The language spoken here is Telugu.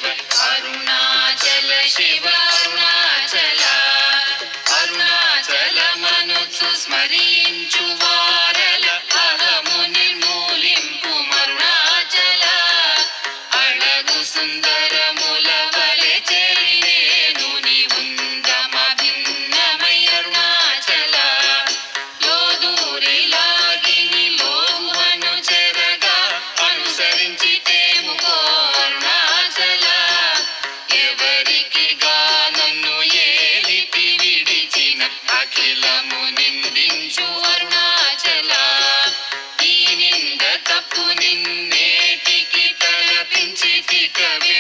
శివ అరుణాచల శివ అరుణాచల అరుణాచలమనుచు స్మరించు వారల అహము నిర్మూలింపు మరుణాచల అళగు సుందరముల వలె చెరిలేను నీ ఉందమ భిన్నమై అరుణాచల లోదూరిలాగిని లోగువను చెరగా అనుసరించి తేముకో అరుణాచల ఎవరికి నన్ను ఏలితి విడిచిన అఖిలము నిందించు అరుణాచల ఈ నింద తప్పు నిన్నేటికి తలపించి తికవి